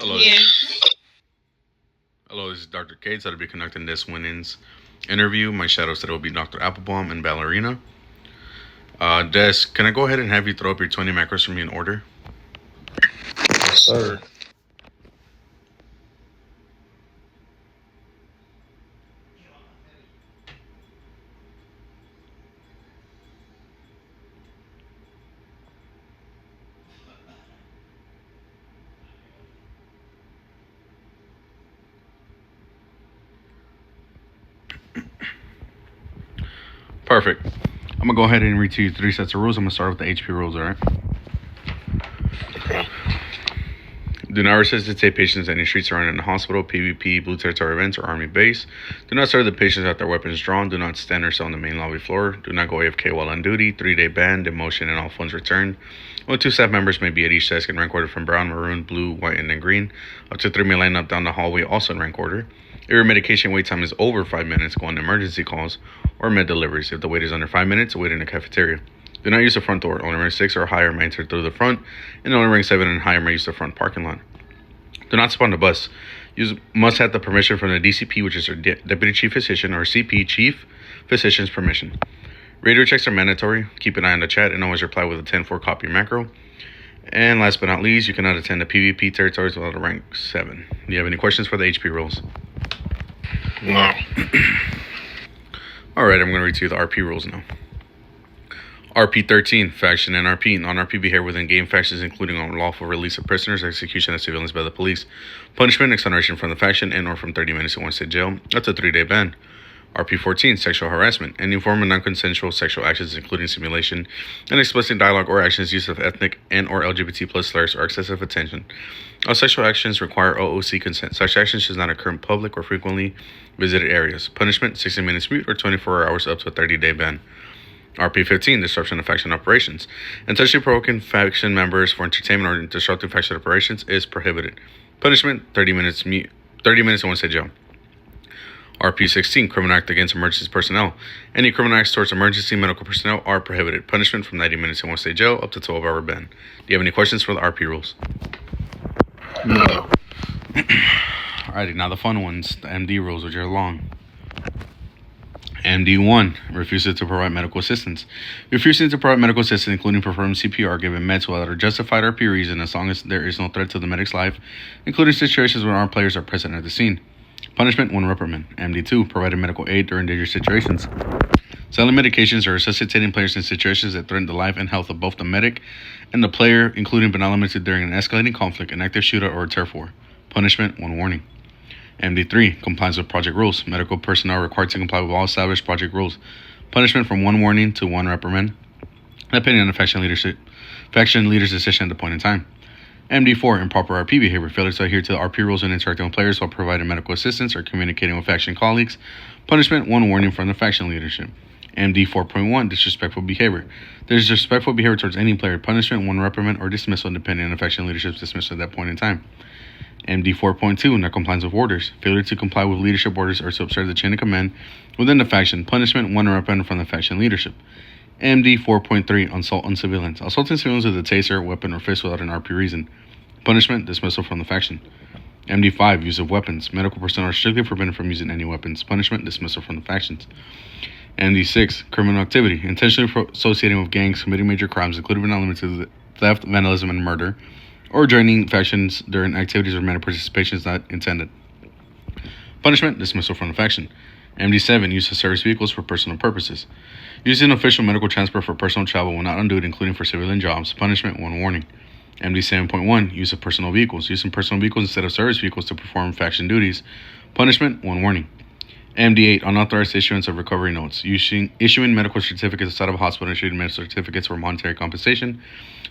Hello, hello. This is Dr. Cates. I'll be conducting this Winnins interview. My shadow said it will be Dr. Applebaum and Ballerina. Des, can I go ahead and have you throw up your 20 macros for me in order? Yes, sir. Perfect. I'm gonna go ahead and read to you three sets of rules. I'm gonna start with the HP rules. All right. Okay. Do not resuscitate patients in any streets surrounding the hospital, PvP, Blue Territory events, or Army base. Do not serve the patients with their weapons drawn. Do not stand or sit on the main lobby floor. Do not go AFK while on duty. 3-day ban, demotion, and all funds returned. Only 2 staff members may be at each desk in rank order from brown, maroon, blue, white, and then green. Up to 3 may line up down the hallway, also in rank order. If your medication wait time is over 5 minutes, go on emergency calls or med deliveries. If the wait is under 5 minutes, wait in the cafeteria. Do not use the front door. Only rank 6 or higher may enter through the front, and only rank 7 and higher may use the front parking lot. Do not spawn the bus. You must have the permission from the DCP, which is our Deputy Chief Physician, or CP, Chief Physician's permission. Radio checks are mandatory. Keep an eye on the chat and always reply with a 10-4 copy macro. And last but not least, you cannot attend the PvP territories without a rank 7. Do you have any questions for the HP rules? No. Alright, I'm going to read to you the RP rules now. RP 13, Faction and RP. Non-RP behavior within game factions, including unlawful release of prisoners, execution of civilians by the police, punishment, exoneration from the faction, and or from 30 minutes in one state jail, up to 3-day ban. RP 14, Sexual harassment. Any form of non-consensual sexual actions, including simulation and explicit dialogue or actions, use of ethnic and or LGBT plus slurs, or excessive attention. All sexual actions require OOC consent. Such actions should not occur in public or frequently visited areas. Punishment, 60 minutes mute or 24 hours up to a 30-day ban. RP 15, disruption of faction operations. Intentionally provoking faction members for entertainment or disrupting faction operations is prohibited. Punishment, 30 minutes in one state jail. RP 16, criminal act against emergency personnel. Any criminal acts towards emergency medical personnel are prohibited. Punishment from 90 minutes in one state jail up to 12-hour ban. Do you have any questions for the RP rules? No. Alrighty, now the fun ones, the MD rules, which are long. MD1, refuses to provide medical assistance. Refusing to provide medical assistance, including performing CPR, given meds without a justified RP reason, as long as there is no threat to the medic's life, including situations when armed players are present at the scene. Punishment, 1 reprimand. MD2, providing medical aid during dangerous situations. Selling medications or resuscitating players in situations that threaten the life and health of both the medic and the player, including but not limited during an escalating conflict, an active shootout, or a turf war. Punishment, 1 warning. MD3, compliance with project rules. Medical personnel are required to comply with all established project rules. Punishment from 1 warning to 1 reprimand, depending on the faction leader's decision at the point in time. MD4, improper RP behavior. Failure to adhere to the RP rules when interacting with players while providing medical assistance or communicating with faction colleagues. Punishment, 1 warning from the faction leadership. MD 4.1, disrespectful behavior. Disrespectful behavior towards any player. Punishment, 1 reprimand or dismissal, depending on the faction leadership's dismissal at that point in time. MD 4.2, non-compliance with orders. Failure to comply with leadership orders or to observe the chain of command within the faction. Punishment, 1 reprimand from the faction leadership. MD 4.3, assault on civilians. Assaulting civilians with a taser, weapon, or fist without an RP reason. Punishment, dismissal from the faction. MD 5, use of weapons. Medical personnel are strictly forbidden from using any weapons. Punishment, dismissal from the factions. MD 6, criminal activity. Intentionally associating with gangs committing major crimes, including but not limited to theft, vandalism, and murder, or joining factions during activities where manner participation is not intended. Punishment, dismissal from the faction. MD7, use of service vehicles for personal purposes. Using official medical transport for personal travel when not on duty, including for civilian jobs. Punishment, 1 warning. MD 7.1, use of personal vehicles. Using personal vehicles instead of service vehicles to perform faction duties. Punishment, 1 warning. MD 8, unauthorized issuance of recovery notes. Issuing medical certificates outside of a hospital, issuing medical certificates for monetary compensation,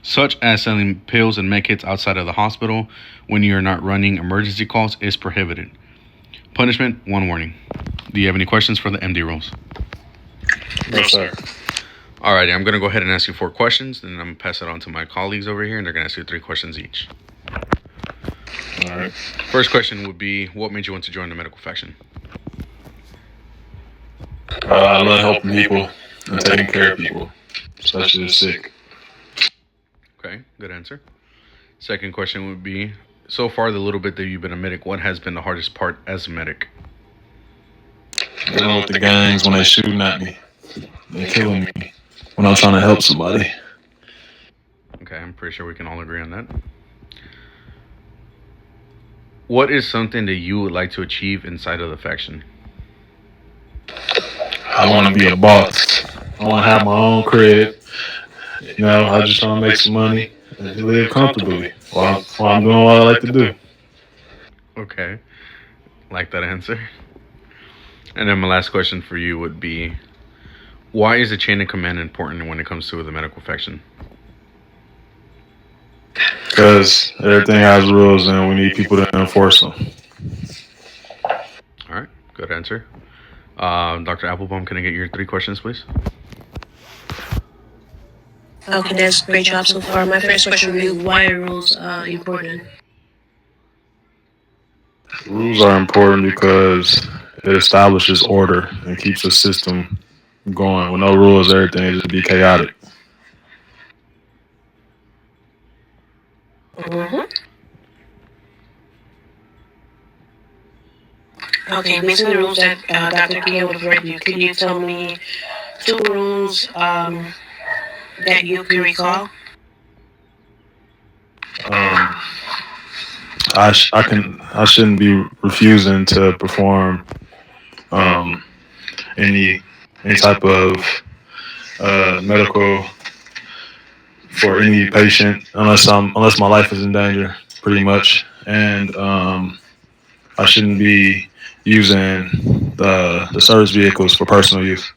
such as selling pills and med kits outside of the hospital when you are not running emergency calls, is prohibited. Punishment, 1 warning. Do you have any questions for the MD rules? No, sir. Alrighty, I'm going to go ahead and ask you 4 questions, and I'm going to pass it on to my colleagues over here, and they're going to ask you 3 questions each. All right. First question would be, what made you want to join the medical faction? I love helping people and taking care of people, especially the sick. Okay, good answer. Second question would be, So far, the little bit that you've been a medic, what has been the hardest part as a medic? Dealing with the gangs when they shooting at me, they killing me when I'm trying to help somebody. Okay, I'm pretty sure we can all agree on that. What is something that you would like to achieve inside of the faction? I want to be a boss. I want to have my own crib. I just trying to make some money and live comfortably while I'm doing what I like to do. Okay, like that answer. And then my last question for you would be, why is the chain of command important when it comes to the medical faction? Because everything has rules and we need people to enforce them. All right, good answer. Dr. Applebaum, can I get your three questions, please? Okay, that's a great job so far. My first question would be, why are rules important? Rules are important because it establishes order and keeps a system going. With no rules, everything will just be chaotic. Mm-hmm. Okay, based on the rules that Dr. Kia would have read you, could you tell me two rules that you can recall? Um, I shouldn't be refusing to perform um, any any type of medical for any patient unless my life is in danger, pretty much. And I shouldn't be using the service vehicles for personal use.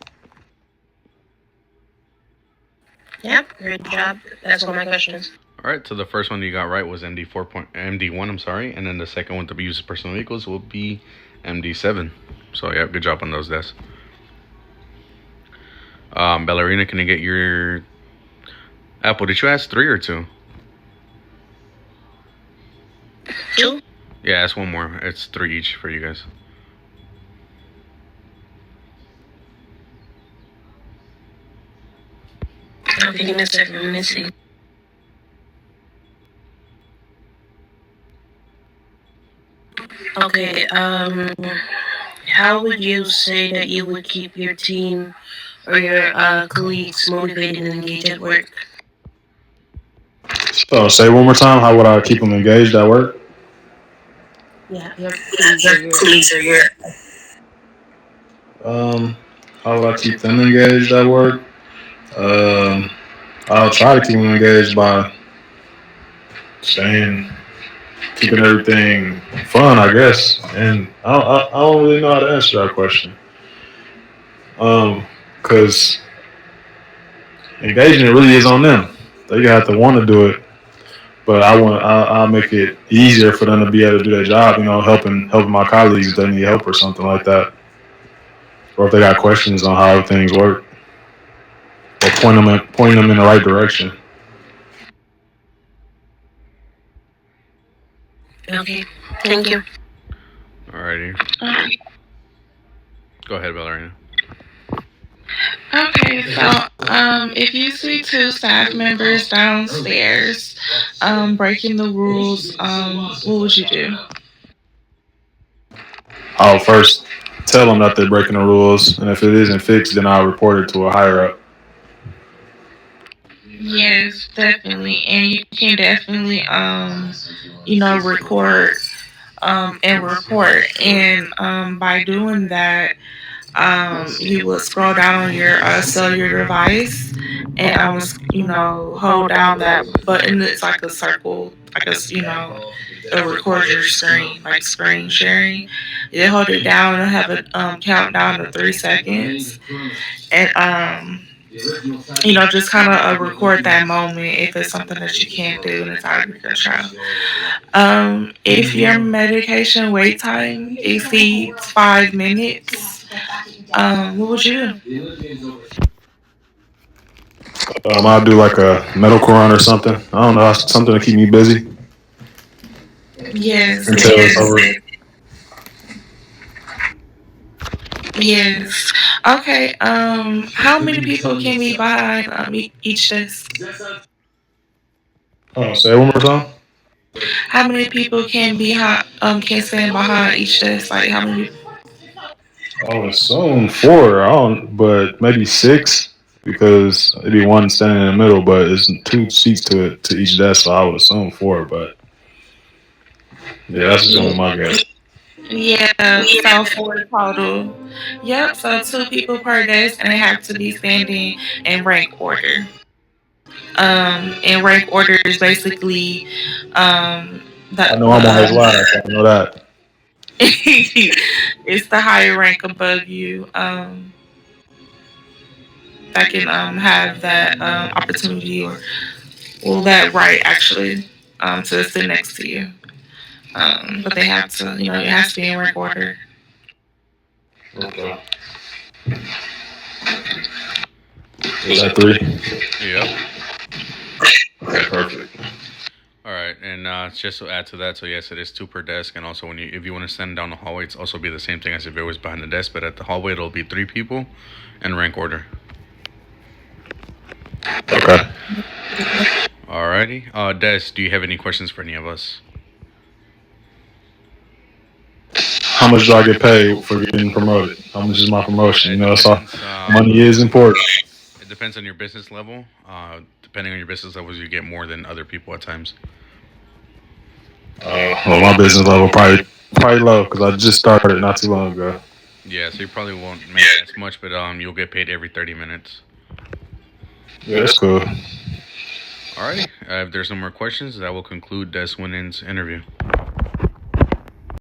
Yep, great job. That's all my questions. All right, so the first one you got right was MD1. I'm sorry, and then the second one to be used as personal vehicles will be MD7. So yeah, good job on those desks. Ballerina, can I get your Apple? Did you ask three or two? Two? Yeah, ask one more. It's three each for you guys. Okay, give me a second. Let me see. Okay, how would you say that you would keep your team or your colleagues motivated and engaged at work? So say one more time. How would I keep them engaged at work? Yeah, your colleagues or your. Um, how would I keep them engaged at work? Um, I'll try to keep them engaged by staying, keeping everything fun, I guess. And I don't really know how to answer that question. Because engagement really is on them. They have to want to do it, but I'll make it easier for them to be able to do their job. Helping my colleagues if they need help or something like that, or if they got questions on how things work, or point them in the right direction. Okay, thank you. Alrighty, go ahead, Ballerina. Okay, so if you see two staff members downstairs breaking the rules, what would you do? I'll first tell them that they're breaking the rules, and if it isn't fixed, then I'll report it to a higher up. Yes, definitely, and you can definitely record and report, and by doing that, you would scroll down on your cellular device and hold down that button. It's like a circle, I guess, it'll record your screen, like screen sharing. You hold it down and have a countdown of 3 seconds. And, just kind of record that moment if it's something that you can't do and it's out of your control. If your medication wait time exceeds 5 minutes, what would you do? I'll do like a medical run or something. I don't know, something to keep me busy Yes, until it's over. yes. Okay. How many people can be behind each desk? Say it one more time. How many people can stand behind each desk? Like how many? I would assume four. I don't, but maybe six because it'd be one standing in the middle, but it's two seats to each desk. So I would assume four. But yeah, that's just gonna be my guess. Yeah, so four total. Yep, so two people per desk, and they have to be standing in rank order. And rank order is basically I the know I'm on his last. So I know that. it's the higher rank above you that can have that opportunity or well that right actually to sit next to you. But they have to, it has to be in rank order. Okay. Is that three? Yep. Okay, perfect. All right, and just to add to that, so yes, it is two per desk, and also if you want to send down the hallway, it's also be the same thing as if it was behind the desk, but at the hallway it'll be three people, in rank order. Okay. Alrighty, Des, do you have any questions for any of us? How much do I get paid for getting promoted? How much is my promotion? It That's all. depends. Money is important. It depends on your business level. Depending on your business levels, you get more than other people at times. Well, my business level probably low because I just started not too long ago. Yeah, so you probably won't make as much, but you'll get paid every 30 minutes. Yeah, that's cool. Alrighty, if there's no more questions, that will conclude Des Winnin's interview.